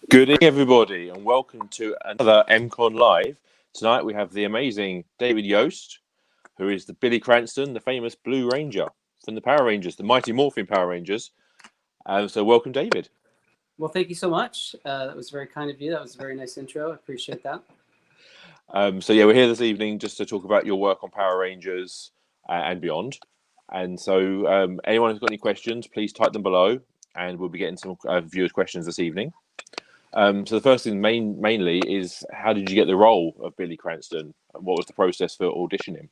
Good evening, everybody, and welcome to another MCon Live. Tonight we have the amazing David Yost, who is the Billy Cranston, the famous Blue Ranger from the Power Rangers, the Mighty Morphin Power Rangers. So welcome, David. Well, thank you so much. That was very kind of you. That was a very nice intro. I appreciate that. We're here this evening just to talk about your work on Power Rangers and beyond. And so anyone who's got any questions, please type them below, and we'll be getting some viewers' questions this evening. So the first thing mainly is, how did you get the role of Billy Cranston? And what was the process for auditioning?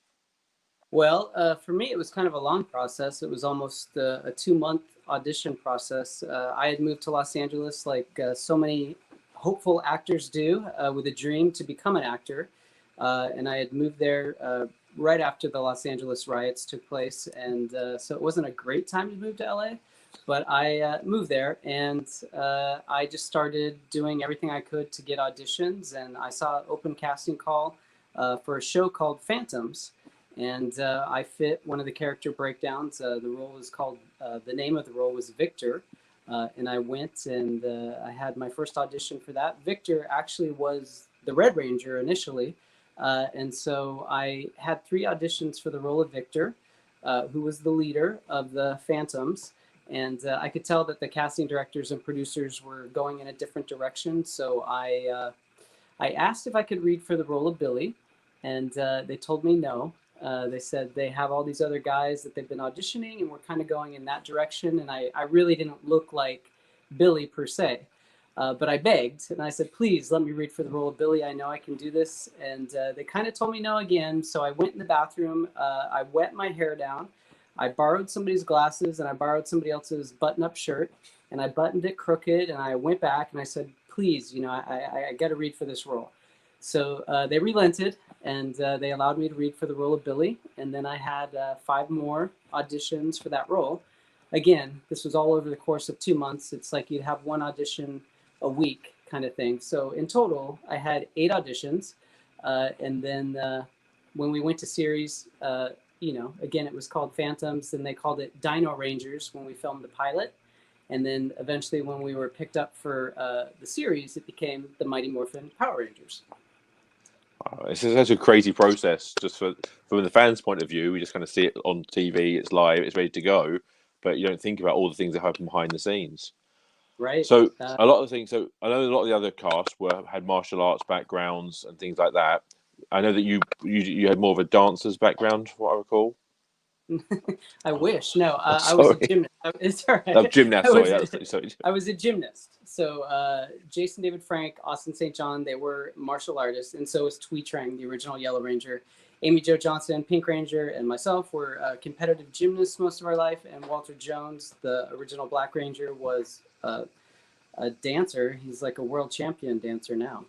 Well, for me, it was kind of a long process. It was almost a 2-month audition process. I had moved to Los Angeles like so many hopeful actors do, with a dream to become an actor. And I had moved there right after the Los Angeles riots took place. And so it wasn't a great time to move to LA. But I moved there, and I just started doing everything I could to get auditions. And I saw an open casting call for a show called Phantoms. And I fit one of the character breakdowns. The role was called, the name of the role was Victor. And I went and I had my first audition for that. Victor actually was the Red Ranger initially. And so I had 3 auditions for the role of Victor, who was the leader of the Phantoms. And I could tell that the casting directors and producers were going in a different direction. So I asked if I could read for the role of Billy, and they told me no. They said they have all these other guys that they've been auditioning, and we're kind of going in that direction. And I really didn't look like Billy per se. But I begged, and I said, please let me read for the role of Billy. I know I can do this. And they kind of told me no again. So I went in the bathroom. I wet my hair down. I borrowed somebody's glasses, and I borrowed somebody else's button-up shirt, and I buttoned it crooked, and I went back and I said, please, I got to read for this role. So they relented, and they allowed me to read for the role of Billy. And then I had 5 more auditions for that role. Again, this was all over the course of 2 months. It's like you'd have 1 audition a week kind of thing. So in total, I had 8 auditions. And then when we went to series, again, it was called Phantoms, and they called it Dino Rangers when we filmed the pilot. And then eventually when we were picked up for the series, it became the Mighty Morphin Power Rangers. It's such a crazy process. Just from the fans' point of view, we just kind of see it on TV, it's live, it's ready to go, but you don't think about all the things that happen behind the scenes. Right. So a lot of things. So I know a lot of the other cast had martial arts backgrounds and things like that. I know that you had more of a dancer's background, from what I recall. I wish. No, I was a gymnast. It's all right. Gymnast. Sorry. I was a gymnast. So Jason David Frank, Austin St. John, they were martial artists, and so was Twee Trang, the original Yellow Ranger. Amy Jo Johnson, Pink Ranger, and myself were competitive gymnasts most of our life. And Walter Jones, the original Black Ranger, was a dancer. He's like a world champion dancer now.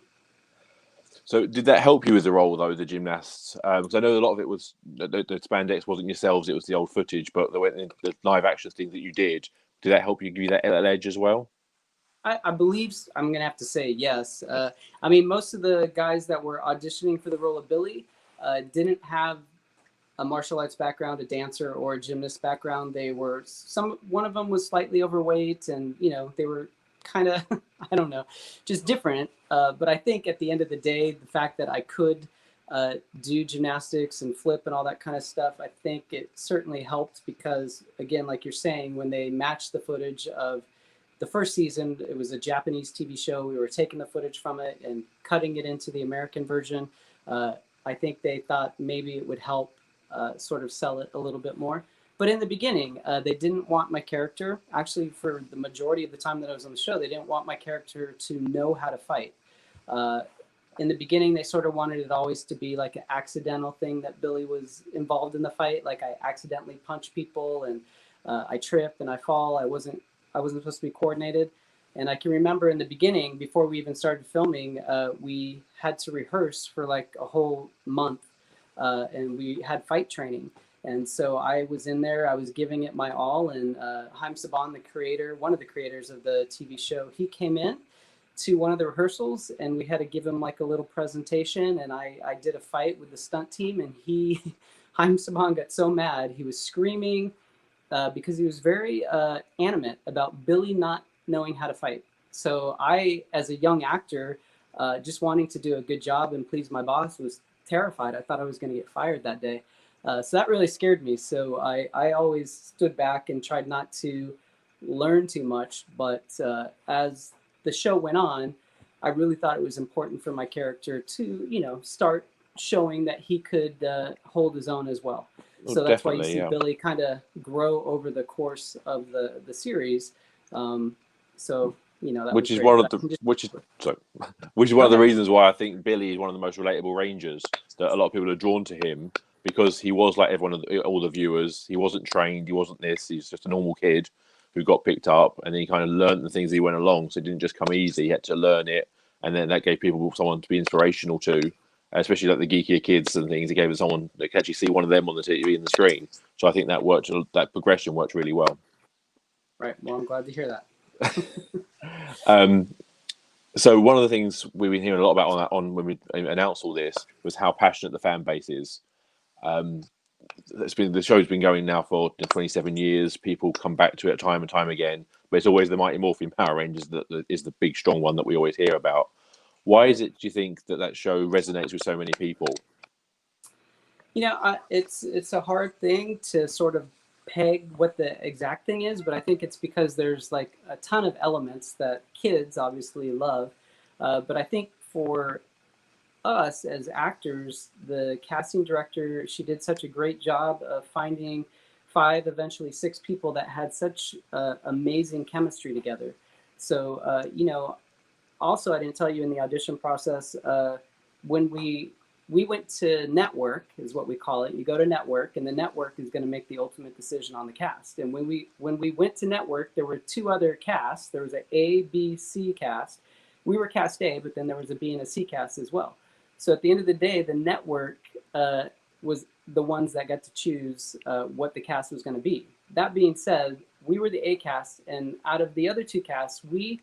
So did that help you with the role, though, the gymnasts? Because I know a lot of it was the spandex wasn't yourselves; it was the old footage. But the live action thing that you did that help you give you that edge as well? I believe I'm going to have to say yes. I mean, most of the guys that were auditioning for the role of Billy didn't have a martial arts background, a dancer, or a gymnast background. They were one of them was slightly overweight, and they were kind of I don't know, just different. But I think at the end of the day, the fact that I could do gymnastics and flip and all that kind of stuff, I think it certainly helped, because again, like you're saying, when they matched the footage of the first season, it was a Japanese TV show. We were taking the footage from it and cutting it into the American version. I think they thought maybe it would help sort of sell it a little bit more. But in the beginning, they didn't want my character, actually for the majority of the time that I was on the show, they didn't want my character to know how to fight. In the beginning, they sort of wanted it always to be like an accidental thing that Billy was involved in the fight. Like I accidentally punch people, and I trip and I fall. I wasn't supposed to be coordinated. And I can remember in the beginning, before we even started filming, we had to rehearse for like a whole month, and we had fight training. And so I was in there, I was giving it my all. And Haim Saban, one of the creators of the TV show, he came in to one of the rehearsals, and we had to give him like a little presentation. And I did a fight with the stunt team, and Haim Saban got so mad, he was screaming because he was very animate about Billy not knowing how to fight. So I, as a young actor, just wanting to do a good job and please my boss, was terrified. I thought I was going to get fired that day. So that really scared me. So I always stood back and tried not to learn too much. But as the show went on, I really thought it was important for my character to, start showing that he could hold his own as well. Well, So that's why you definitely, see yeah. Billy kind of grow over the course of the series. So that Which was is great. one But of the I can just which is sorry, which is one go of the ahead. reasons why I think Billy is one of the most relatable Rangers. That a lot of people are drawn to him because he was like everyone, all the viewers. He wasn't trained. He wasn't this. He's just a normal kid who got picked up, and he kind of learned the things he went along. So it didn't just come easy. He had to learn it, and then that gave people someone to be inspirational to, especially like the geekier kids and things. It gave them someone that could actually see one of them on the TV and the screen. So I think that worked. That progression worked really well. Right. Well, I'm glad to hear that. Um, So one of the things we've been hearing a lot about on when we announced all this was how passionate the fan base is. Um, the show's been going now for 27 years. People come back to it time and time again, but it's always the Mighty Morphin Power Rangers that is the big strong one that we always hear about. Why is Right. it? Do you think that show resonates with so many people? It's a hard thing to sort of peg what the exact thing is, but I think it's because there's like a ton of elements that kids obviously love. But I think for us as actors, the casting director, she did such a great job of finding five, eventually six people that had such amazing chemistry together. So, also, I didn't tell you in the audition process, when we went to network is what we call it. You go to network, and the network is going to make the ultimate decision on the cast. And when we went to network, there were two other casts. There was an A, B, C cast. We were cast A, but then there was a B and a C cast as well. So at the end of the day, the network was the ones that got to choose what the cast was going to be. That being said, we were the A cast, and out of the other two casts, we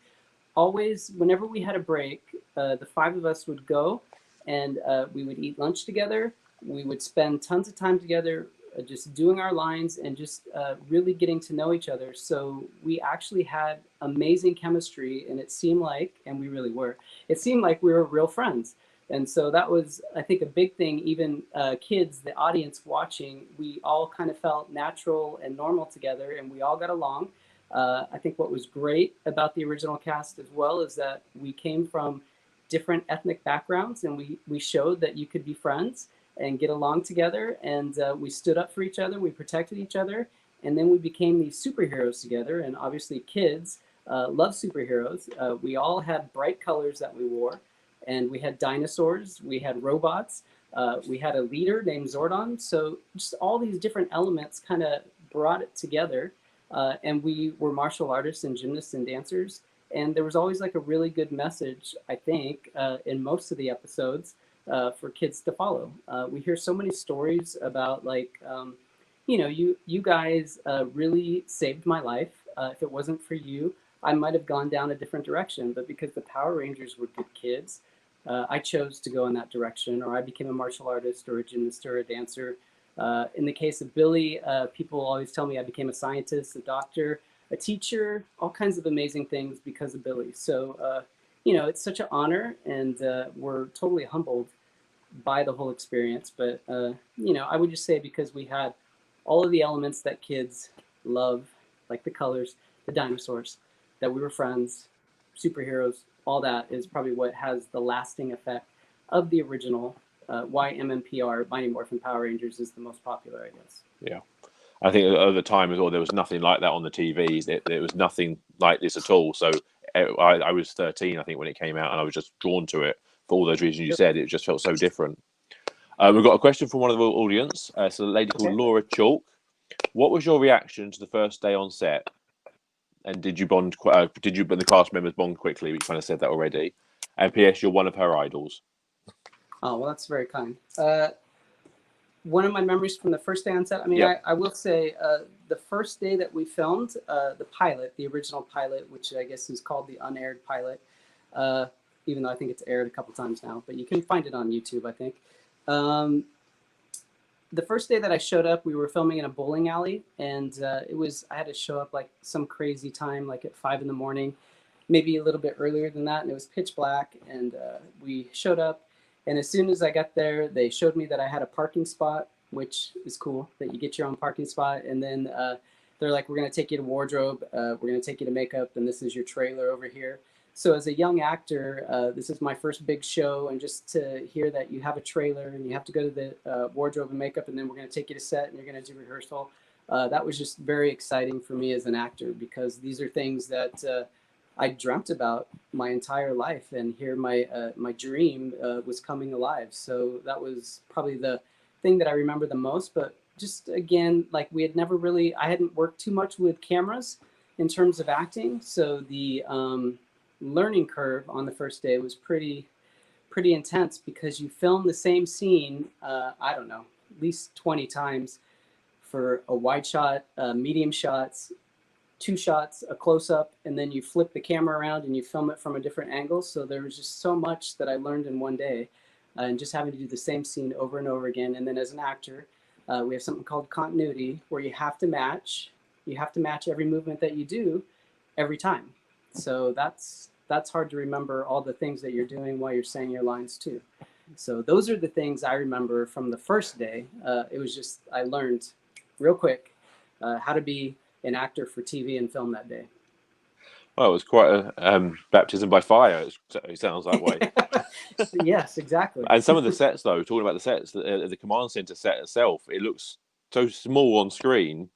always, whenever we had a break, the five of us would go and we would eat lunch together. We would spend tons of time together, just doing our lines and just really getting to know each other. So we actually had amazing chemistry, and it seemed like, and we really were, it seemed like we were real friends. And so that was, I think, a big thing. Even kids, the audience watching, we all kind of felt natural and normal together, and we all got along. I think what was great about the original cast as well is that we came from different ethnic backgrounds, and we showed that you could be friends and get along together, and we stood up for each other, we protected each other, and then we became these superheroes together. And obviously kids love superheroes. We all had bright colors that we wore, and we had dinosaurs, we had robots, we had a leader named Zordon. So just all these different elements kind of brought it together. And we were martial artists and gymnasts and dancers. And there was always like a really good message, I think, in most of the episodes for kids to follow. We hear so many stories about like, you guys really saved my life. If it wasn't for you, I might have gone down a different direction. But because the Power Rangers were good kids, I chose to go in that direction, or I became a martial artist or a gymnast or a dancer. In the case of Billy, people always tell me I became a scientist, a doctor, a teacher, all kinds of amazing things because of Billy. So, it's such an honor, and we're totally humbled by the whole experience. But, I would just say because we had all of the elements that kids love, like the colors, the dinosaurs, that we were friends, superheroes, all that is probably what has the lasting effect of the original. Why MMPR, Mighty Morphin Power Rangers, is the most popular, I guess. Yeah. I think at the time as well, there was nothing like that on the TV. There was nothing like this at all. So I was 13, I think, when it came out, and I was just drawn to it for all those reasons you Yep. said. It just felt so different. We've got a question from one of the audience. It's a lady called Okay. Laura Chalk. What was your reaction to the first day on set? And did you bond? Did you and the cast members bond quickly? We kind of said that already. And P.S. You're one of her idols. Oh, well, that's very kind. One of my memories from the first day on set, I mean, Yep. I will say the first day that we filmed the pilot, the original pilot, which I guess is called the unaired pilot, even though I think it's aired a couple times now, but you can find it on YouTube, I think. The first day that I showed up, we were filming in a bowling alley, and I had to show up like some crazy time, like at 5 in the morning. maybe a little bit earlier than that, and it was pitch black. And we showed up, and as soon as I got there, they showed me that I had a parking spot, which is cool that you get your own parking spot. And then they're like, "We're going to take you to wardrobe. We're going to take you to makeup, and this is your trailer over here." So as a young actor, this is my first big show, and just to hear that you have a trailer and you have to go to the wardrobe and makeup, and then we're going to take you to set and you're going to do rehearsal. That was just very exciting for me as an actor, because these are things that I dreamt about my entire life, and here my dream was coming alive. So that was probably the thing that I remember the most. But just again, like I hadn't worked too much with cameras in terms of acting, so the learning curve on the first day was pretty intense, because you film the same scene, I don't know, at least 20 times for a wide shot, medium shots, 2 shots, a close up, and then you flip the camera around and you film it from a different angle. So there was just so much that I learned in one day, and just having to do the same scene over and over again. And then as an actor, we have something called continuity, where you have to match every movement that you do every time. So that's hard to remember all the things that you're doing while you're saying your lines too. So those are the things I remember from the first day. It was just, I learned real quick how to be an actor for TV and film that day. Well, it was quite a baptism by fire. It sounds that way. Yes, exactly. And some of the sets, though, talking about the sets, the command center set itself, it looks so small on screen,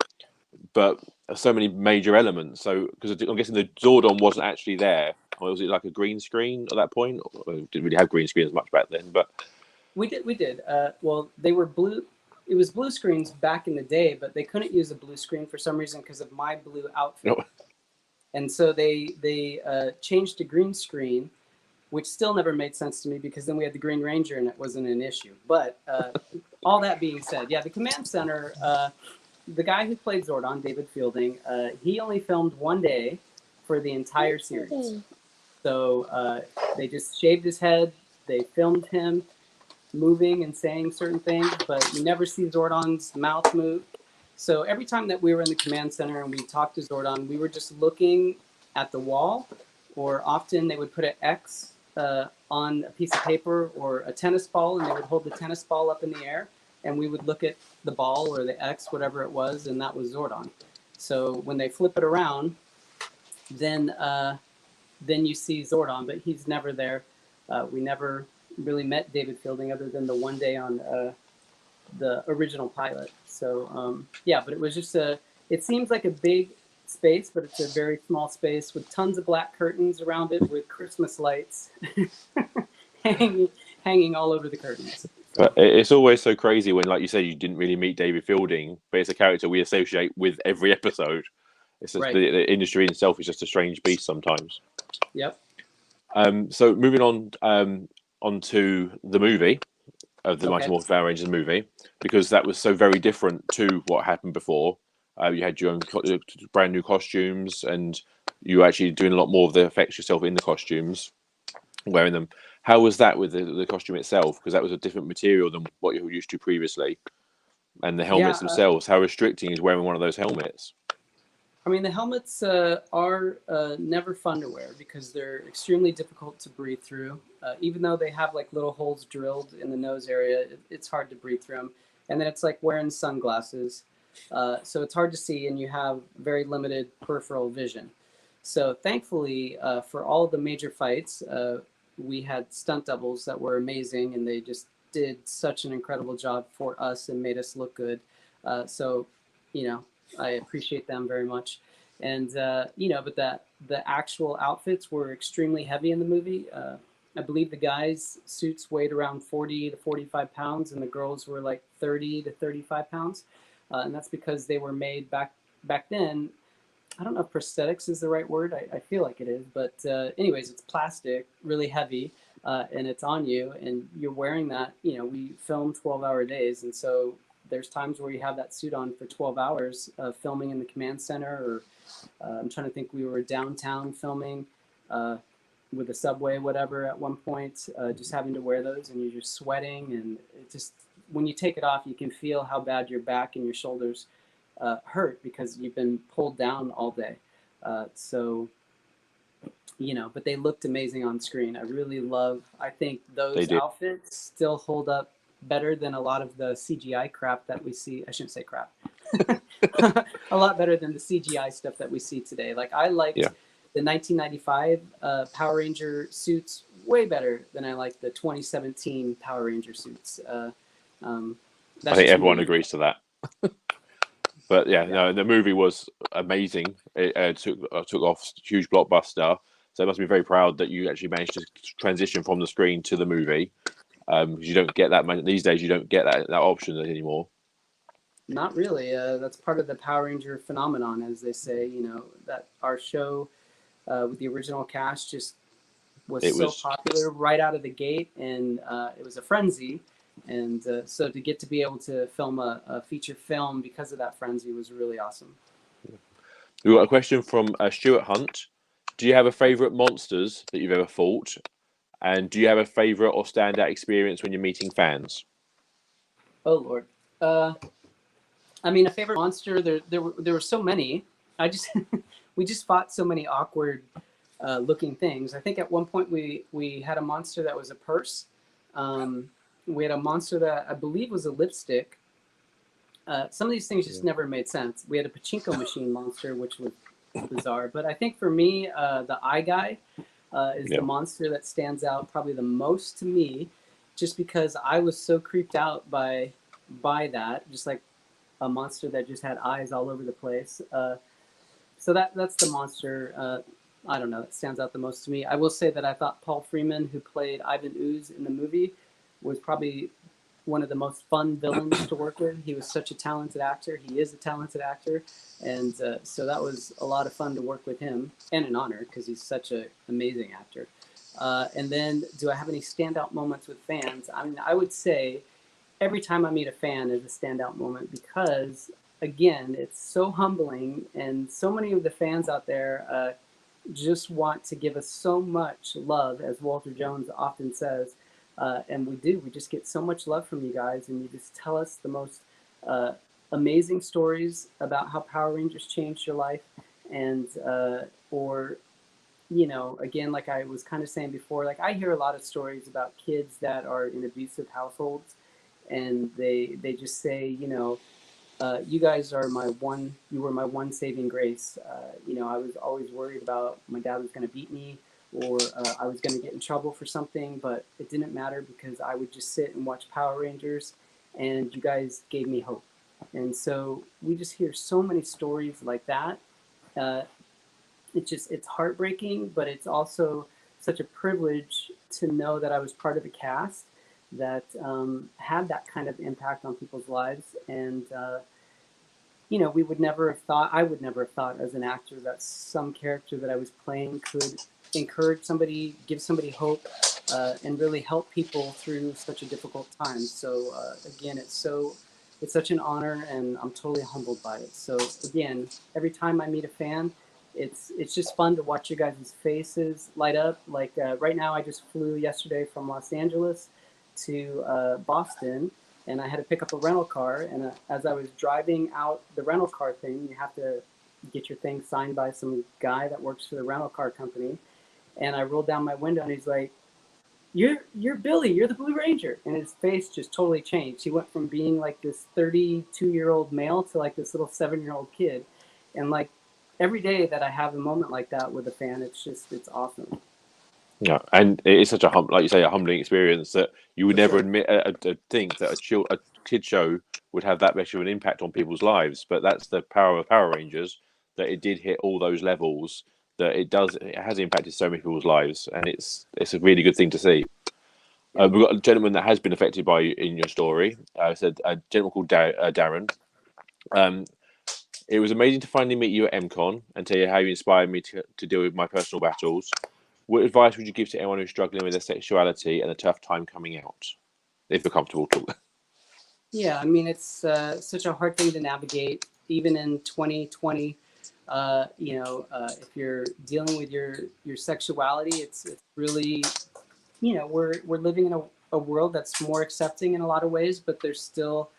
but so many major elements. So, because I'm guessing the Zordon wasn't actually there, or was it like a green screen at that point? We didn't really have green screens much back then, but we did. Well, they were blue. It was blue screens back in the day, but they couldn't use a blue screen for some reason because of my blue outfit. No. And so they changed to green screen, which still never made sense to me, because then we had the Green Ranger and it wasn't an issue. But all that being said, yeah, the command center, the guy who played Zordon, David Fielding, he only filmed one day for the entire series. So they just shaved his head, they filmed him moving and saying certain things, but you never see Zordon's mouth move. So every time that we were in the command center and we talked to Zordon, we were just looking at the wall, or often they would put an X on a piece of paper or a tennis ball, and they would hold the tennis ball up in the air, and we would look at the ball or the X, whatever it was, and that was Zordon. So when they flip it around, then you see Zordon, but he's never there. We never really met David Fielding other than the one day on the original pilot. So yeah, but it was just it seems like a big space, but it's a very small space with tons of black curtains around it with Christmas lights hanging all over the curtains. But it's always so crazy when, like you said, you didn't really meet David Fielding, but it's a character we associate with every episode. It's just Right. the industry itself is just a strange beast sometimes. Yep. So moving on onto the movie of the Mighty Okay. Morphin Power Rangers movie, because that was so very different to what happened before. You had your own brand new costumes, and you were actually doing a lot more of the effects yourself in the costumes, wearing them. How was that with the costume itself? Because that was a different material than what you were used to previously. And the helmets themselves, how restricting is wearing one of those helmets? I mean, the helmets are never fun to wear because they're extremely difficult to breathe through. Even though they have like little holes drilled in the nose area, it's hard to breathe through them. And then it's like wearing sunglasses. So it's hard to see, and you have very limited peripheral vision. So thankfully, for all of the major fights, we had stunt doubles that were amazing, and they just did such an incredible job for us and made us look good. So, you know, I appreciate them very much. And, you know, but the actual outfits were extremely heavy in the movie. I believe the guys' suits weighed around 40 to 45 pounds, and the girls were like 30 to 35 pounds. And that's because they were made back then. I don't know if prosthetics is the right word. I feel like it is. But anyways, it's plastic, really heavy, and it's on you, and you're wearing that. You know, we film 12-hour days, and so there's times where you have that suit on for 12 hours filming in the command center, or I'm trying to think, we were downtown filming with the subway, whatever, at one point, just having to wear those, and you're just sweating, and it just, when you take it off, you can feel how bad your back and your shoulders hurt because you've been pulled down all day. So but they looked amazing on screen. I think They those did. outfits still hold up better than a lot of the CGI crap that we see. I shouldn't say crap. A lot better than the CGI stuff that we see today. Like I liked Yeah. the 1995 Power Ranger suits way better than I like the 2017 Power Ranger suits. I That's think just everyone me. agrees to that. But yeah, Yeah. no, the movie was amazing. It took off huge blockbuster. So I must be very proud that you actually managed to transition from the screen to the movie. Because you don't get that these days. You don't get that option anymore. Not really. That's part of the Power Ranger phenomenon, as they say. That our show with the original cast just was It so was popular right out of the gate, and it was a frenzy. And so to get to be able to film a feature film because of that frenzy was really awesome. We've got a question from Stuart Hunt. Do you have a favourite monsters that you've ever fought? And do you have a favourite or standout experience when you're meeting fans? Oh Lord. Uh, I mean, a favorite monster. There were so many. I just we just fought so many awkward looking things. I think at one point we had a monster that was a purse. We had a monster that I believe was a lipstick. Some of these things just never made sense. We had a pachinko machine monster, which was bizarre. But I think for me, the eye guy is the Yeah. monster that stands out probably the most to me, just because I was so creeped out by that, just like a monster that just had eyes all over the place. So that's the monster. I don't know. That stands out the most to me. I will say that I thought Paul Freeman, who played Ivan Ooze in the movie, was probably one of the most fun villains to work with. He was such a talented actor. He is a talented actor, and so that was a lot of fun to work with him, and an honor because he's such an amazing actor. And then, do I have any standout moments with fans? I mean, I would say every time I meet a fan is a standout moment because, again, it's so humbling, and so many of the fans out there just want to give us so much love, as Walter Jones often says. And we do. We just get so much love from you guys, and you just tell us the most amazing stories about how Power Rangers changed your life, and or again, like I was kind of saying before, like I hear a lot of stories about kids that are in abusive households, and they just say, you guys are you were my one saving grace. I was always worried about my dad was going to beat me, or I was going to get in trouble for something, but it didn't matter because I would just sit and watch Power Rangers, and you guys gave me hope. And so we just hear so many stories like that. Uh, it's heartbreaking, but it's also such a privilege to know that I was part of a cast that had that kind of impact on people's lives. And we would never have thought, I would never have thought as an actor that some character that I was playing could encourage somebody, give somebody hope, and really help people through such a difficult time. So again, it's such an honor, and I'm totally humbled by it. So again, every time I meet a fan, it's just fun to watch you guys' faces light up. Like right now, I just flew yesterday from Los Angeles to Boston, and I had to pick up a rental car. And as I was driving out the rental car thing, you have to get your thing signed by some guy that works for the rental car company. And I rolled down my window, and he's like, "You're Billy. You're the Blue Ranger." And his face just totally changed. He went from being like this 32-year-old male to like this little 7-year-old kid. And like every day that I have a moment like that with a fan, it's awesome. Yeah, and it is such a like you say, a humbling experience that you would For never sure. admit, think that a kid show would have that much of an impact on people's lives. But that's the power of Power Rangers, that it did hit all those levels. That it has impacted so many people's lives, and it's a really good thing to see. Yeah. We've got a gentleman that has been affected by you in your story. Said a gentleman called Darren. Um, it was amazing to finally meet you at MCon and tell you how you inspired me to deal with my personal battles. What advice would you give to anyone who's struggling with their sexuality and a tough time coming out? If you're comfortable talking. Yeah, I mean, it's such a hard thing to navigate, even in 2020. If you're dealing with your sexuality, it's really, we're living in a world that's more accepting in a lot of ways, but there's still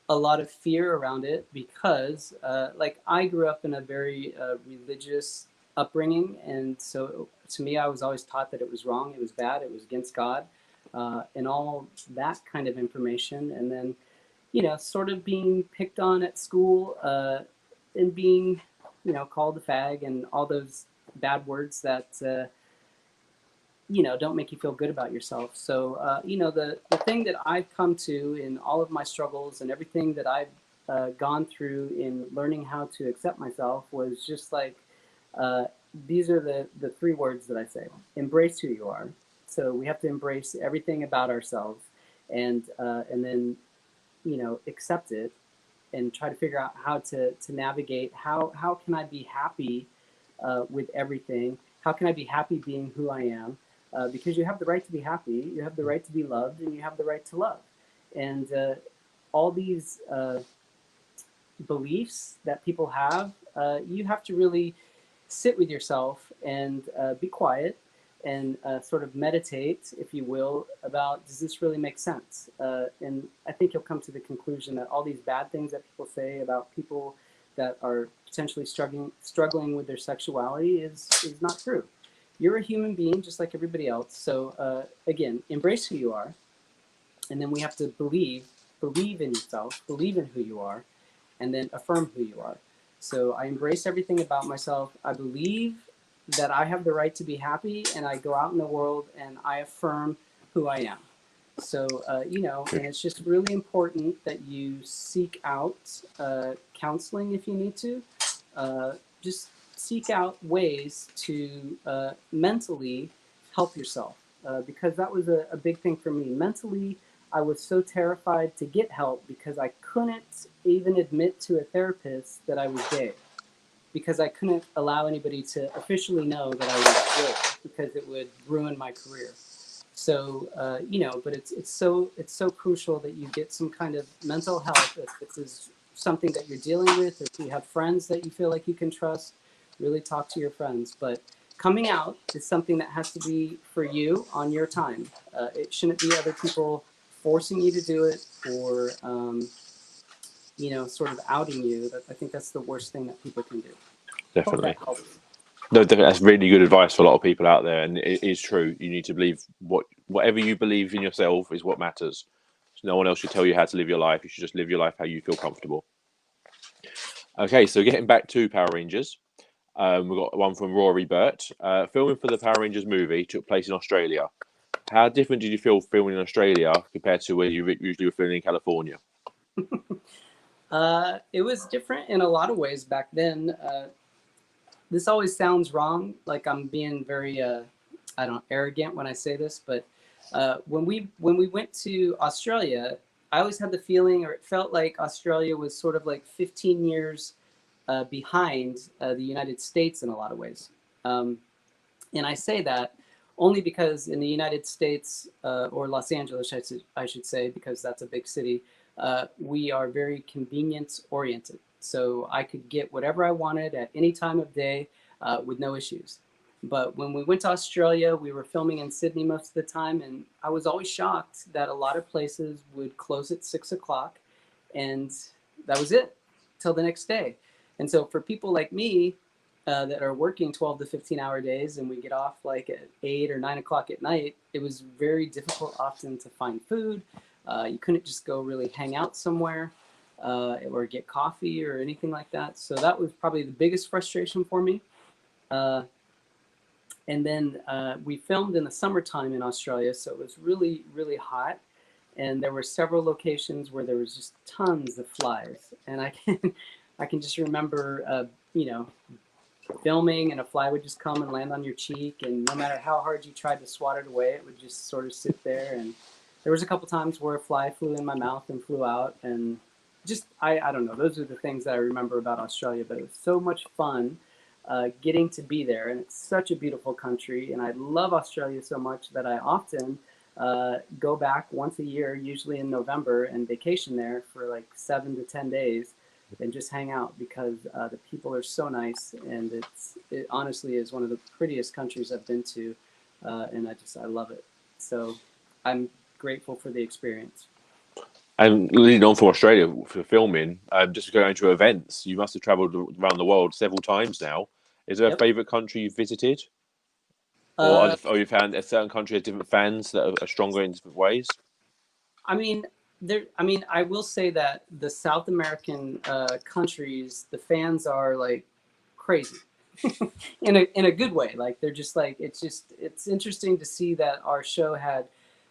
a lot of fear around it because, like, I grew up in a very religious upbringing, and so to me, I was always taught that it was wrong, it was bad, it was against God, and all that kind of information. And then, sort of being picked on at school, and being, called a fag and all those bad words that, don't make you feel good about yourself. So, the thing that I've come to in all of my struggles and everything that I've gone through in learning how to accept myself was just like, these are the three words that I say: embrace who you are. So we have to embrace everything about ourselves, and then, accept it, and try to figure out how to navigate. How can I be happy with everything? How can I be happy being who I am? Because you have the right to be happy, you have the right to be loved, and you have the right to love. And all these beliefs that people have, you have to really sit with yourself and be quiet and sort of meditate, if you will, about, does this really make sense? And I think you'll come to the conclusion that all these bad things that people say about people that are potentially struggling with their sexuality is not true. You're a human being just like everybody else. So again, embrace who you are, and then we have to believe in yourself, believe in who you are, and then affirm who you are. So I embrace everything about myself. I believe that I have the right to be happy, and I go out in the world and I affirm who I am. So, and it's just really important that you seek out counseling if you need to. Just seek out ways to mentally help yourself, because that was a big thing for me. Mentally, I was so terrified to get help because I couldn't even admit to a therapist that I was gay, because I couldn't allow anybody to officially know that I was gay, because it would ruin my career. So, but it's so crucial that you get some kind of mental health. If this is something that you're dealing with, or if you have friends that you feel like you can trust, really talk to your friends. But coming out is something that has to be for you on your time. It shouldn't be other people forcing you to do it, or sort of outing you. I think that's the worst thing that people can do. Definitely. No, that's really good advice for a lot of people out there, and it is true. You need to believe whatever you believe in yourself is what matters. No one else should tell you how to live your life. You should just live your life how you feel comfortable. Okay, so getting back to Power Rangers, we've got one from Rory Burt. Filming for the Power Rangers movie took place in Australia. How different did you feel filming in Australia compared to where you usually were filming in California? It was different in a lot of ways back then. This always sounds wrong, like I'm being very, arrogant when I say this, but when we went to Australia, I always had the feeling, or it felt like Australia was sort of like 15 years behind the United States in a lot of ways. And I say that only because in the United States, or Los Angeles, I should say, because that's a big city, we are very convenience oriented. So I could get whatever I wanted at any time of day with no issues. But when we went to Australia, we were filming in Sydney most of the time, and I was always shocked that a lot of places would close at 6 o'clock, and that was it till the next day. And so for people like me that are working 12 to 15-hour days, and we get off like at 8 or 9 o'clock at night, it was very difficult often to find food. You couldn't just go really hang out somewhere or get coffee or anything like that. So that was probably the biggest frustration for me. And then we filmed in the summertime in Australia, so it was really, really hot. And there were several locations where there was just tons of flies. And I can just remember, filming, and a fly would just come and land on your cheek. And no matter how hard you tried to swat it away, it would just sort of sit there. And there was a couple times where a fly flew in my mouth and flew out. And just, I don't know, those are the things that I remember about Australia. But it was so much fun getting to be there. And it's such a beautiful country. And I love Australia so much that I often go back once a year, usually in November, and vacation there for like 7 to 10 days and just hang out, because the people are so nice. And it honestly is one of the prettiest countries I've been to. And I love it. So I'm grateful for the experience. And leading on from Australia for filming, just going to events, you must have travelled around the world several times now. Is there a Yep. favorite country you've visited, Uh, or you found a certain country has different fans that are stronger in different ways? I mean, I will say that the South American countries, the fans are like crazy in a good way. Like they're just like it's interesting to see that our show had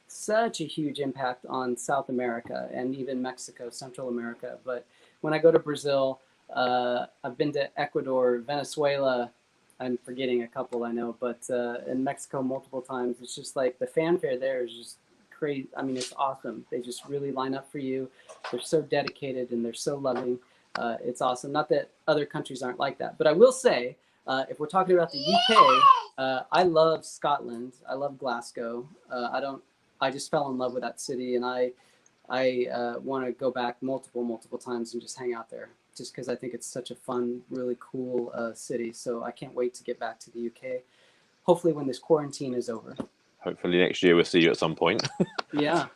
such a huge impact on South America and even Mexico, Central America. But when I go to Brazil, I've been to Ecuador, Venezuela. I'm forgetting a couple I know, but in Mexico multiple times. It's just like the fanfare there is just crazy. I mean, it's awesome. They just really line up for you. They're so dedicated and they're so loving. It's awesome. Not that other countries aren't like that, but I will say, if we're talking about the UK, I love Scotland. I love Glasgow. I just fell in love with that city, and I want to go back multiple times and just hang out there, just because I think it's such a fun, really cool city. So I can't wait to get back to the UK. Hopefully, when this quarantine is over. Hopefully next year we'll see you at some point. Yeah.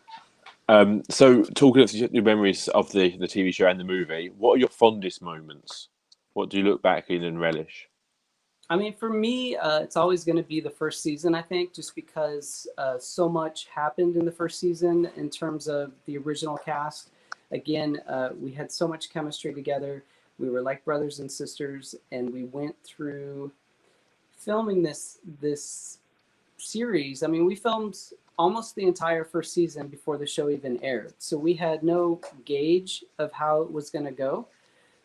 So talking of your memories of the TV show and the movie, what are your fondest moments? What do you look back in and relish? I mean, for me, it's always going to be the first season, I think, just because so much happened in the first season in terms of the original cast. Again, we had so much chemistry together. We were like brothers and sisters, and we went through filming this series. I mean, we filmed almost the entire first season before the show even aired. So we had no gauge of how it was going to go.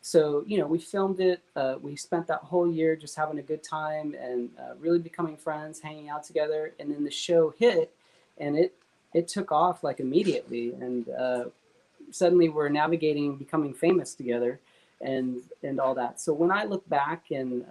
So, we filmed it. We spent that whole year just having a good time and really becoming friends, hanging out together. And then the show hit, and it took off like immediately. And suddenly we're navigating, becoming famous together, and all that. So when I look back and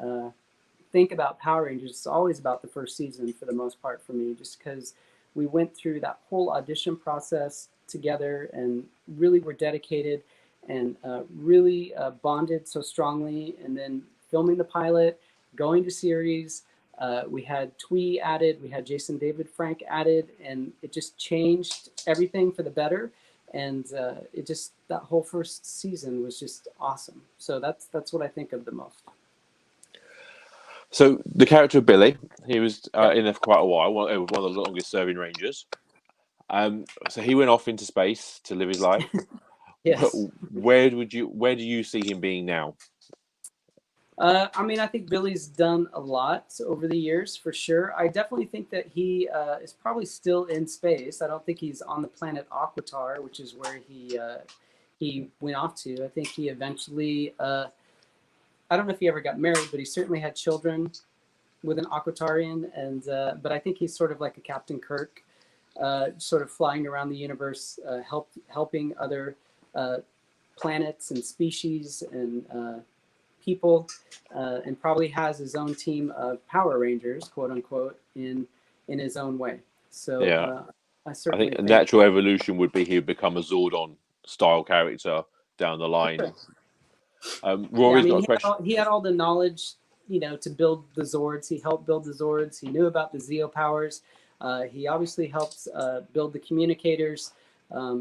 think about Power Rangers, it's always about the first season for the most part for me, just because we went through that whole audition process together and really were dedicated and really bonded so strongly. And then filming the pilot, going to series, we had Twee added, we had Jason David Frank added, and it just changed everything for the better. And it just, that whole first season was just awesome. So that's what I think of the most. So the character of Billy, he was Yeah. in there for quite a while. One of the longest serving Rangers. So he went off into space to live his life. Yes. Where do you see him being now? I mean, I think Billy's done a lot over the years, for sure. I definitely think that he is probably still in space. I don't think he's on the planet Aquitar, which is where he went off to. I think he eventually, I don't know if he ever got married, but he certainly had children with an Aquatarian. And but I think he's sort of like a Captain Kirk, sort of flying around the universe, helping other planets and species and people, and probably has his own team of Power Rangers, quote unquote, in his own way. So Yeah, I I certainly think a think. natural evolution would be he would become a Zordon style character down the line. Yeah, I Rory's got mean, a question. he had all the knowledge, to build the Zords. He helped build the Zords. He knew about the Zeo powers. He obviously helped build the communicators.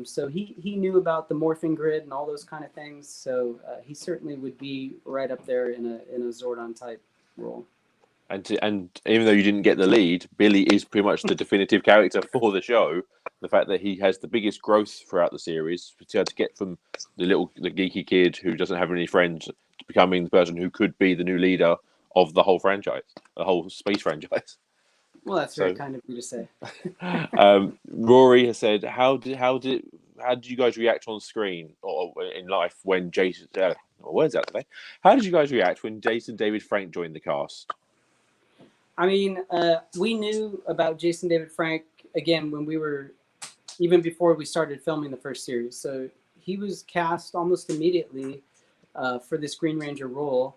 So he knew about the morphing grid and all those kind of things. So he certainly would be right up there in a Zordon type role. And even though you didn't get the lead, Billy is pretty much the definitive character for the show. The fact that he has the biggest growth throughout the series, to get from the geeky kid who doesn't have any friends to becoming the person who could be the new leader of the whole franchise, the whole space franchise. Well, that's very So, kind of you to say. Rory has said, how did you guys react on screen or in life when Jason? Words out today. How did you guys react when Jason David Frank joined the cast? I mean, we knew about Jason David Frank again when we were, even before we started filming the first series. So he was cast almost immediately for this Green Ranger role.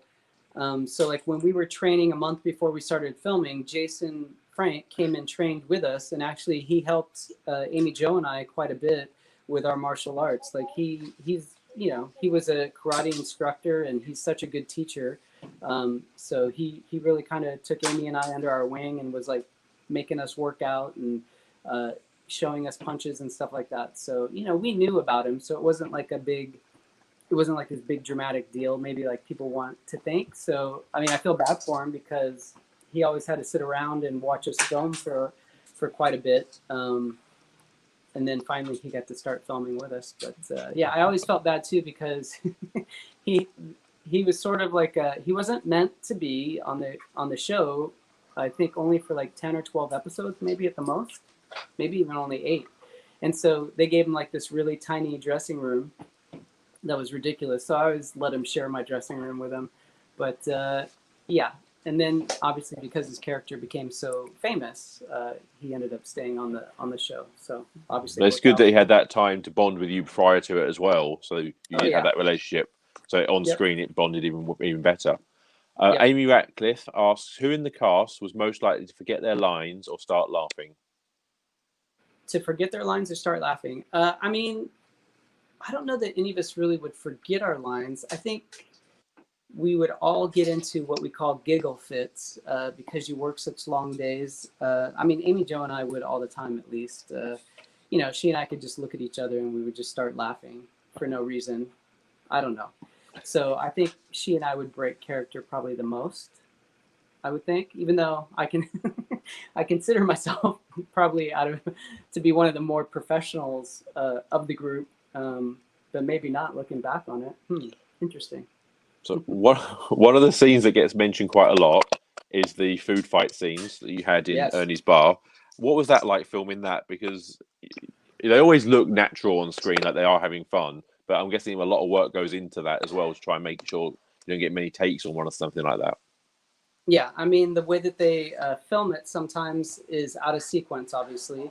So like when we were training a month before we started filming, Jason Frank came and trained with us, and actually he helped Amy Jo and I quite a bit with our martial arts. Like he was a karate instructor, and he's such a good teacher. So he really kind of took Amy and I under our wing and was like making us work out and showing us punches and stuff like that. So we knew about him, so it wasn't like a big it wasn't like this big dramatic deal, maybe like people want to think. So, I mean, I feel bad for him because he always had to sit around and watch us film for quite a bit. And then finally he got to start filming with us. But yeah, I always felt bad too because he he was sort of like he wasn't meant to be on the show. I think only for like 10 or 12 episodes, maybe at the most, maybe even only 8. And so they gave him like this really tiny dressing room that was ridiculous. So I always let him share my dressing room with him. But yeah, and then obviously because his character became so famous, he ended up staying on the show. So obviously, It's good that he had that time to bond with you prior to it as well. So you did have that relationship. So on screen, it bonded even better. Amy Ratcliffe asks, who in the cast was most likely to forget their lines or start laughing? To forget their lines or start laughing? I mean, I don't know that any of us really would forget our lines. I think we would all get into what we call giggle fits because you work such long days. I mean, Amy Jo and I would all the time, at least. You know, she and I could just look at each other and we would just start laughing for no reason. I don't know. So I think she and I would break character probably the most, I would think, even though I can I consider myself probably to be one of the more professionals of the group, but maybe not looking back on it. Interesting. So one of the scenes that gets mentioned quite a lot is the food fight scenes that you had in Ernie's bar. What was that like filming that? Because they always look natural on screen, like they are having fun. But I'm guessing a lot of work goes into that as well to try and make sure you don't get many takes on one or something like that. Yeah, I mean, the way that they film it sometimes is out of sequence, obviously.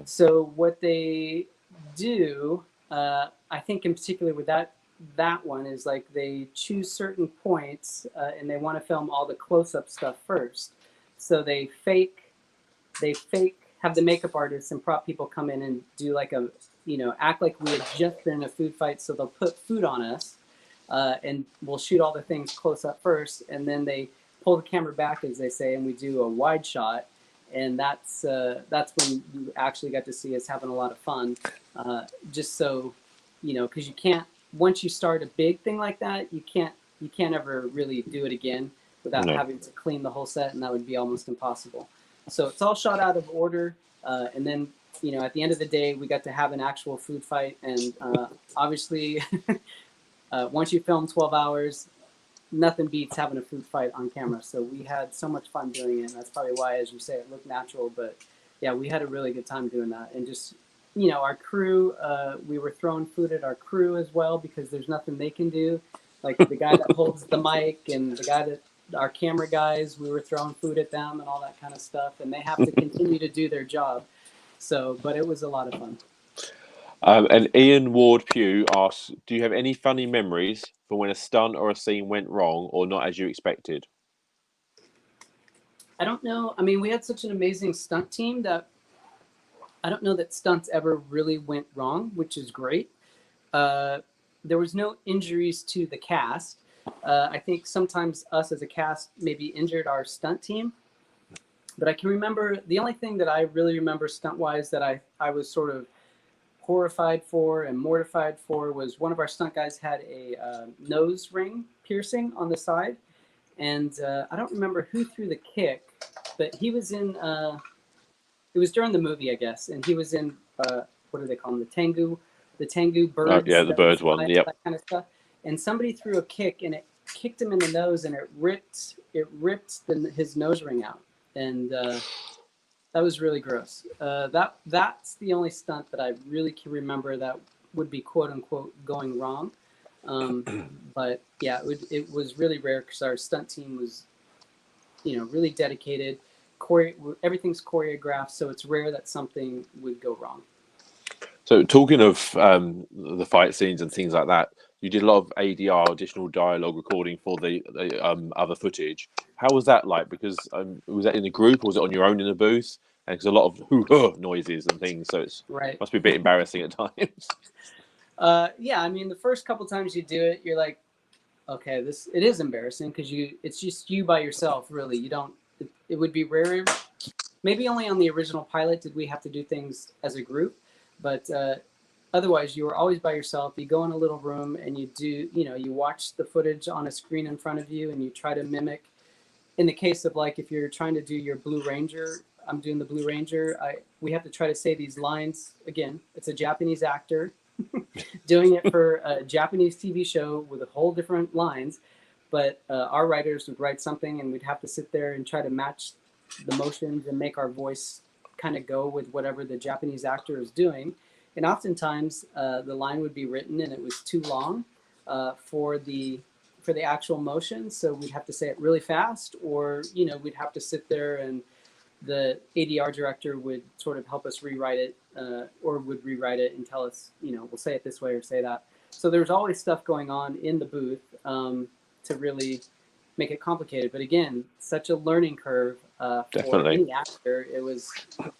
So what they do, I think in particular with that one, is like they choose certain points and they want to film all the close-up stuff first. So they fake have the makeup artists and prop people come in and do like act like we had just been in a food fight. So they'll put food on us and we'll shoot all the things close up first, and then they pull the camera back, as they say, and we do a wide shot, and that's when you actually got to see us having a lot of fun. Just so because you can't, once you start a big thing like that, you can't ever really do it again without having to clean the whole set, and that would be almost impossible. So it's all shot out of order, and then at the end of the day, we got to have an actual food fight, and obviously, once you film 12 hours, nothing beats having a food fight on camera. So we had so much fun doing it, and that's probably why, as you say, it looked natural. But yeah, we had a really good time doing that, and just our crew, we were throwing food at our crew as well because there's nothing they can do. Like the guy that holds the mic and the guy that our camera guys, we were throwing food at them and all that kind of stuff, and they have to continue to do their job. So, but it was a lot of fun. And Ian Ward Pugh asks, do you have any funny memories for when a stunt or a scene went wrong or not as you expected? I don't know. I mean, we had such an amazing stunt team that I don't know that stunts ever really went wrong, which is great. There was no injuries to the cast. I think sometimes us as a cast maybe injured our stunt team. But I can remember, the only thing that I really remember stunt-wise that I was sort of horrified for and mortified for was one of our stunt guys had a nose ring piercing on the side. And I don't remember who threw the kick, but he was in, it was during the movie, I guess. And he was in, what do they call them? The Tengu birds. Yeah, the birds one. Yep. That kind of stuff. And somebody threw a kick and it kicked him in the nose and it ripped his nose ring out. And that was really gross. That's the only stunt that I really can remember that would be quote unquote going wrong. But yeah, it was really rare because our stunt team was, really dedicated. Everything's choreographed, so it's rare that something would go wrong. So talking of the fight scenes and things like that, you did a lot of ADR, additional dialogue recording for the other footage. How was that like? Because was that in a group or was it on your own in a booth? And because a lot of hoo-ha noises and things, so it must be a bit embarrassing at times. Yeah, I mean, the first couple times you do it, you're like, okay, it is embarrassing because it's just you by yourself, really. You don't. It would be rare. Maybe only on the original pilot did we have to do things as a group, but otherwise you were always by yourself. You go in a little room and you do, you watch the footage on a screen in front of you and you try to mimic. In the case of like if you're trying to do your Blue Ranger, I'm doing the Blue Ranger. We have to try to say these lines again. It's a Japanese actor doing it for a Japanese TV show with a whole different lines, but our writers would write something and we'd have to sit there and try to match the motions and make our voice kind of go with whatever the Japanese actor is doing. And oftentimes the line would be written and it was too long for the actual motion, so we'd have to say it really fast, or we'd have to sit there and the ADR director would sort of help us rewrite it, or would rewrite it and tell us, we'll say it this way or say that. So there's always stuff going on in the booth to really make it complicated. But again, such a learning curve for any actor. It was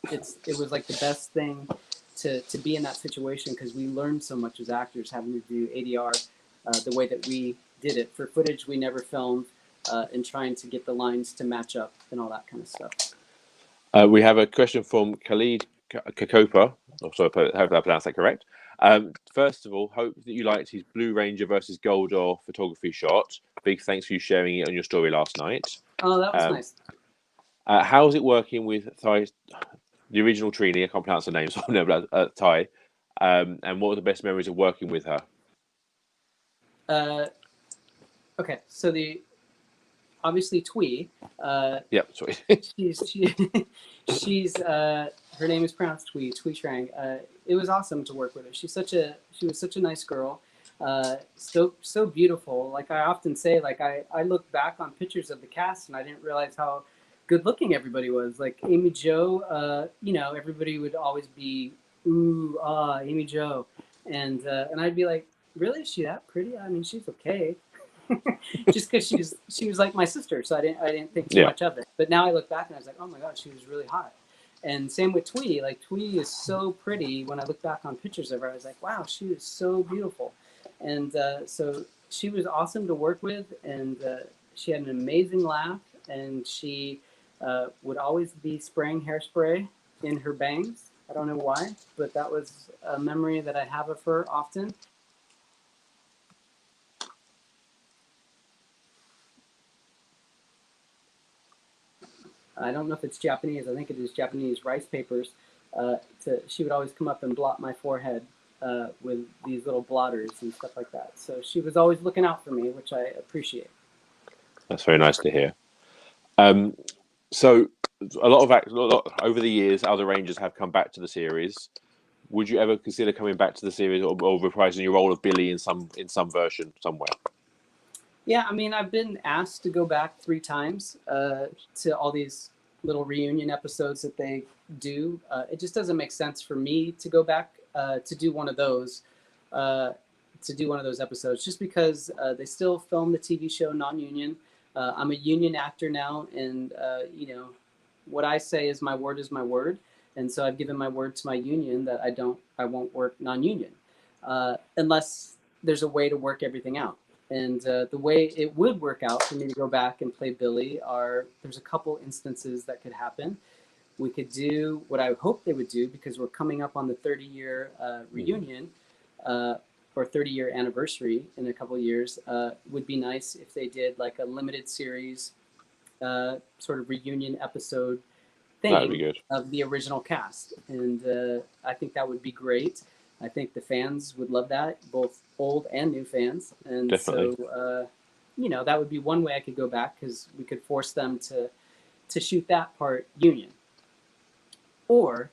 like the best thing to be in that situation, because we learned so much as actors having to do ADR the way that we did it for footage we never filmed, and trying to get the lines to match up and all that kind of stuff. We have a question from Khalid Kakopa. Oh, sorry, I hope I pronounced that correct. First of all, hope that you liked his Blue Ranger versus Goldor photography shot. Big thanks for you sharing it on your story last night. Oh, that was nice. How's it working with Thai, the original Trini? I can't pronounce her name, so I'll never Thai. And what were the best memories of working with her? Okay, so obviously Twee. Yep, sorry. she's her name is pronounced Twee Trang. It was awesome to work with her. She was such a nice girl. So beautiful. Like I often say, like I look back on pictures of the cast and I didn't realize how good looking everybody was. Like Amy Jo, everybody would always be ooh ah Amy Jo, and I'd be like, really, is she that pretty? I mean, she's okay. Just because she was like my sister, so I didn't think too much of it. But now I look back and I was like, oh my god, she was really hot. And same with Twee. Like Twee is so pretty. When I look back on pictures of her, I was like, wow, she was so beautiful. And so she was awesome to work with, and she had an amazing laugh, and she would always be spraying hairspray in her bangs. I don't know why, but that was a memory that I have of her often. I don't know if it's Japanese. I think it is Japanese rice papers. She would always come up and blot my forehead with these little blotters and stuff like that. So she was always looking out for me, which I appreciate. That's very nice to hear. So a lot over the years, other Rangers have come back to the series. Would you ever consider coming back to the series or reprising your role of Billy in some version somewhere? Yeah, I mean, I've been asked to go back 3 times to all these little reunion episodes that they do. It just doesn't make sense for me to go back to do one of those episodes, just because they still film the TV show non-union. I'm a union actor now, and what I say is my word, and so I've given my word to my union that I won't work non-union unless there's a way to work everything out. And the way it would work out for me to go back and play Billy there's a couple instances that could happen. We could do what I hope they would do, because we're coming up on the 30-year reunion or 30-year anniversary in a couple of years. Would be nice if they did like a limited series sort of reunion episode thing of the original cast. And I think that would be great. I think the fans would love that, both old and new fans. And definitely. So, that would be one way I could go back, because we could force them to shoot that part union. Or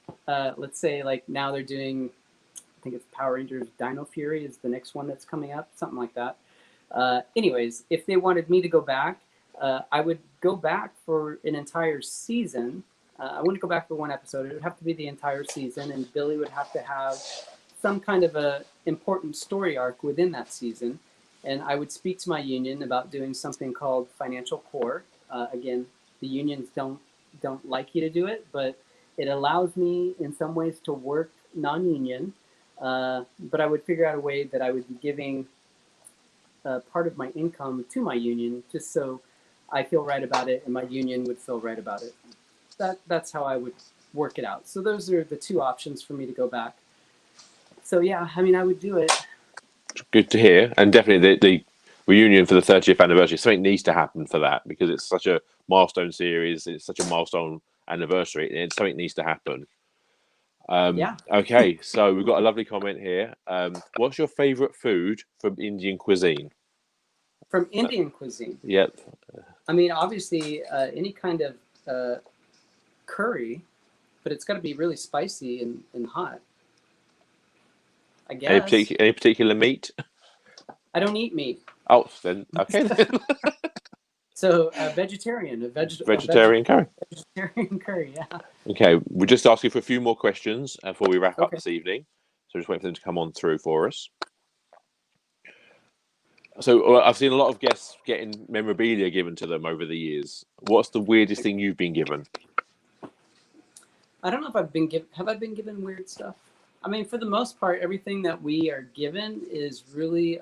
let's say like now they're doing, I think it's Power Rangers Dino Fury is the next one that's coming up, something like that. Anyways, if they wanted me to go back, I would go back for an entire season. I wouldn't go back for one episode. It would have to be the entire season, and Billy would have to have some kind of a important story arc within that season. And I would speak to my union about doing something called financial core. Again, the unions don't like you to do it, but it allows me in some ways to work non-union. But I would figure out a way that I would be giving part of my income to my union, just so I feel right about it and my union would feel right about it. That's how I would work it out. So those are the 2 options for me to go back. So yeah, I mean, I would do it. Good to hear, and definitely the reunion for the 30th anniversary. Something needs to happen for that because it's such a milestone series. It's such a milestone anniversary, and something needs to happen. Yeah, Okay, so we've got a lovely comment here. What's your favourite food from Indian cuisine? from Indian cuisine. Yep. I mean, obviously, any kind of curry, but it's got to be really spicy and hot. I guess. Any particular meat? I don't eat meat, Oh, then okay. Then. so vegetarian, a Vegetarian curry. vegetarian curry. Yeah. Okay, we're just asking for a few more questions before we wrap up Okay. this evening. So just wait for them to come on through for us. So I've seen a lot of guests getting memorabilia given to them over the years. What's the weirdest thing you've been given? I don't know if I've been given. Have I been given weird stuff? I mean, for the most part, everything that we are given is really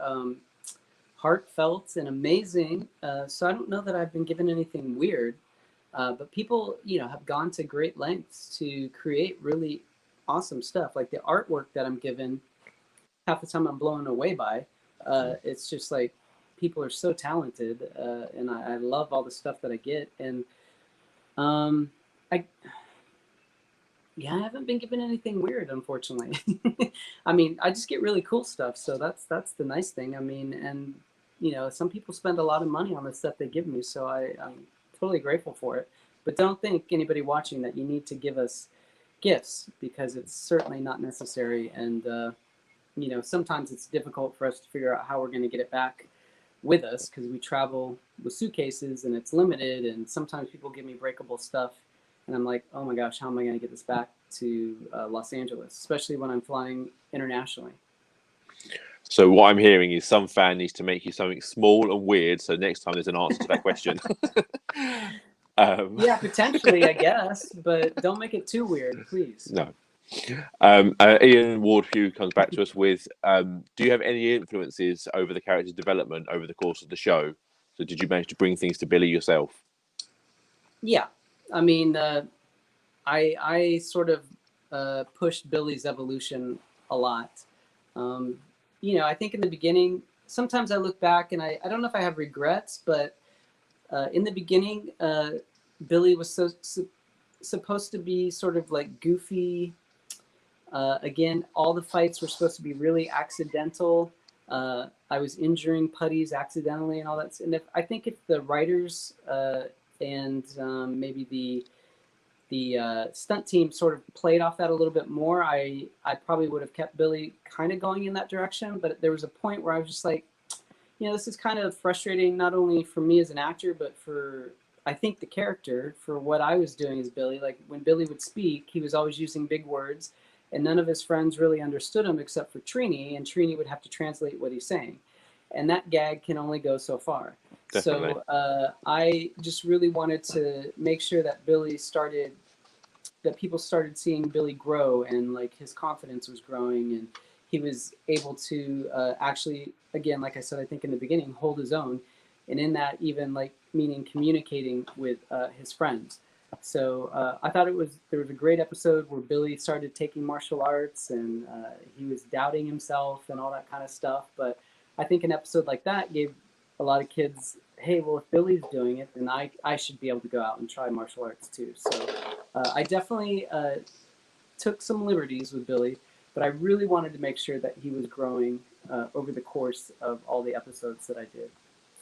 heartfelt and amazing. So I don't know that I've been given anything weird. But people, have gone to great lengths to create really awesome stuff. Like the artwork that I'm given, half the time I'm blown away by. It's just like people are so talented, and I love all the stuff that I get. And I, yeah, I haven't been given anything weird, unfortunately. I mean, I just get really cool stuff, so that's the nice thing. I mean, and some people spend a lot of money on the stuff they give me, so I'm totally grateful for it. But don't think, anybody watching, that you need to give us gifts, because it's certainly not necessary. And sometimes it's difficult for us to figure out how we're going to get it back with us, because we travel with suitcases and it's limited. And sometimes people give me breakable stuff, and I'm like, oh my gosh, how am I going to get this back to Los Angeles, especially when I'm flying internationally? So what I'm hearing is some fan needs to make you something small and weird. So next time there's an answer to that question. Yeah, potentially, I guess, but don't make it too weird, please. No. Ian Wardpugh comes back to us with, do you have any influences over the character's development over the course of the show? So did you manage to bring things to Billy yourself? Yeah, I mean, I sort of pushed Billy's evolution a lot. I think in the beginning, sometimes I look back and I don't know if I have regrets, but in the beginning, Billy was supposed to be sort of like goofy. Again, all the fights were supposed to be really accidental. I was injuring putties accidentally and all that. And I think if the writers and maybe the stunt team sort of played off that a little bit more, I probably would have kept Billy kind of going in that direction. But there was a point where I was just like, this is kind of frustrating, not only for me as an actor, but for, I think, the character, for what I was doing as Billy. Like when Billy would speak, he was always using big words, and none of his friends really understood him except for Trini, and Trini would have to translate what he's saying. And that gag can only go so far. Definitely. So I just really wanted to make sure that people started seeing Billy grow, and like his confidence was growing, and he was able to actually, again, like I said, I think in the beginning, hold his own. And in that, even like meaning communicating with his friends. So I thought there was a great episode where Billy started taking martial arts, and he was doubting himself and all that kind of stuff. But I think an episode like that gave a lot of kids, hey, well, if Billy's doing it, then I should be able to go out and try martial arts too. So I definitely took some liberties with Billy, but I really wanted to make sure that he was growing over the course of all the episodes that I did.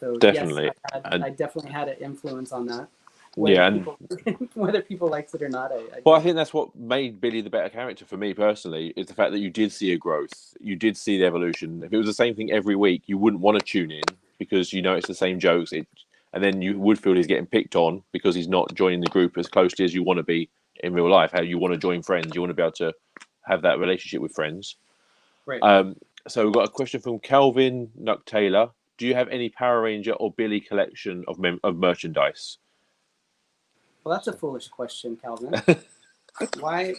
So definitely, yes, I definitely had an influence on that. Whether people liked it or not, I think that's what made Billy the better character for me personally, is the fact that you did see a growth, you did see the evolution. If it was the same thing every week, you wouldn't want to tune in because it's the same jokes. And then you would feel he's getting picked on because he's not joining the group as closely as you want to be in real life. How you want to join friends, you want to be able to have that relationship with friends. Right. So we've got a question from Calvin Nuck Taylor. Do you have any Power Ranger or Billy collection of merchandise? Well, that's a foolish question, Calvin. Why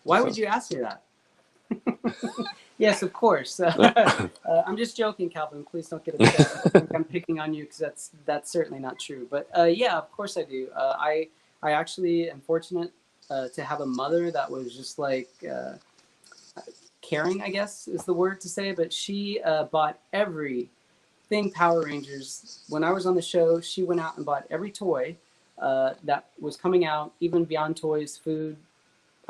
would you ask me that? Yes, of course. I'm just joking, Calvin. Please don't get upset. I think I'm picking on you because that's certainly not true. But yeah, of course I do. I actually am fortunate to have a mother that was just like caring, I guess is the word to say, but she bought everything Power Rangers. When I was on the show, she went out and bought every toy that was coming out, even beyond toys, food,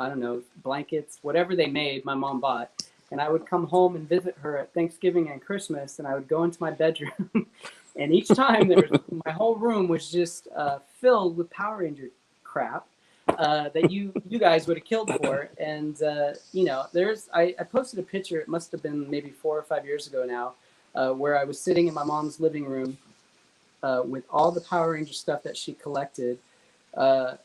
I don't know, blankets, whatever they made, my mom bought. And I would come home and visit her at Thanksgiving and Christmas, and I would go into my bedroom. And each time my whole room was just filled with Power Ranger crap that you guys would have killed for. And, you know, I posted a picture, it must have been maybe 4 or 5 years ago now, where I was sitting in my mom's living room with all the Power Ranger stuff that she collected over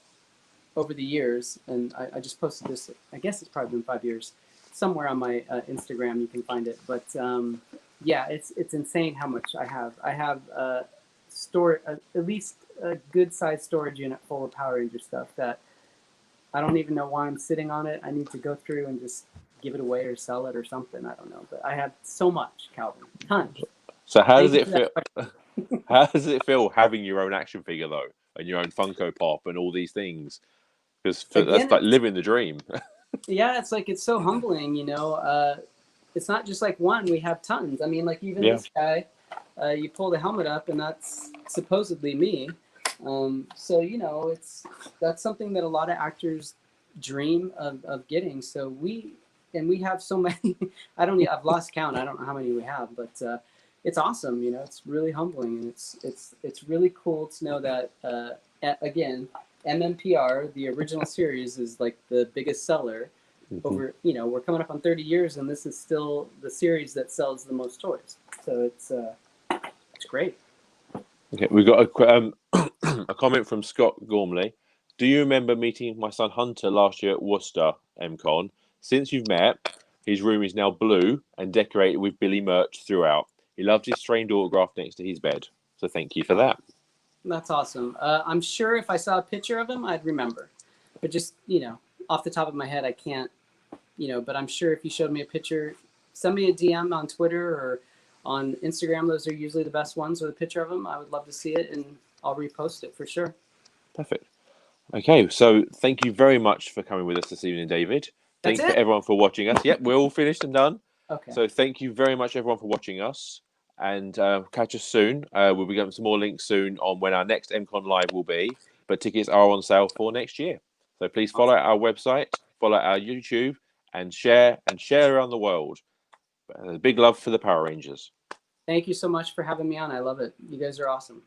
the years. And I just posted this, I guess it's probably been 5 years. Somewhere on my Instagram you can find it, but yeah, it's insane how much I have. I have at least a good sized storage unit full of Power Ranger stuff that I don't even know why I'm sitting on it. I need to go through and just give it away or sell it or something. I don't know, but I have so much, Calvin, tons. So how does it feel? How does it feel having your own action figure though, and your own Funko Pop and all these things? Because that's like living the dream. Yeah, it's so humbling, you know. It's not just like one; we have tons. I mean, like even this guy, you pull the helmet up, and that's supposedly me. So you know, that's something that a lot of actors dream of getting. So we have so many. I've lost count. I don't know how many we have, but it's awesome. You know, it's really humbling, and it's really cool to know that again. MMPR, the original series, is like the biggest seller over, you know, we're coming up on 30 years and this is still the series that sells the most toys. So it's great. Okay, we got a comment from Scott Gormley. Do you remember meeting my son Hunter last year at Worcester MCon? Since you've met, his room is now blue and decorated with Billy merch throughout. He loves his framed autograph next to his bed. So thank you for that. That's awesome. I'm sure if I saw a picture of him, I'd remember. But just, you know, off the top of my head, I can't, you know, but I'm sure if you showed me a picture, send me a DM on Twitter or on Instagram. Those are usually the best ones with a picture of him. I would love to see it and I'll repost it for sure. Perfect. Okay, so thank you very much for coming with us this evening, David. Thank you for everyone for watching us. Yep, we're all finished and done. Okay. So thank you very much, everyone, for watching us. And catch us soon. We'll be getting some more links soon on when our next MCon Live will be. But tickets are on sale for next year. So please follow our website, follow our YouTube, and share around the world. Big love for the Power Rangers. Thank you so much for having me on. I love it. You guys are awesome.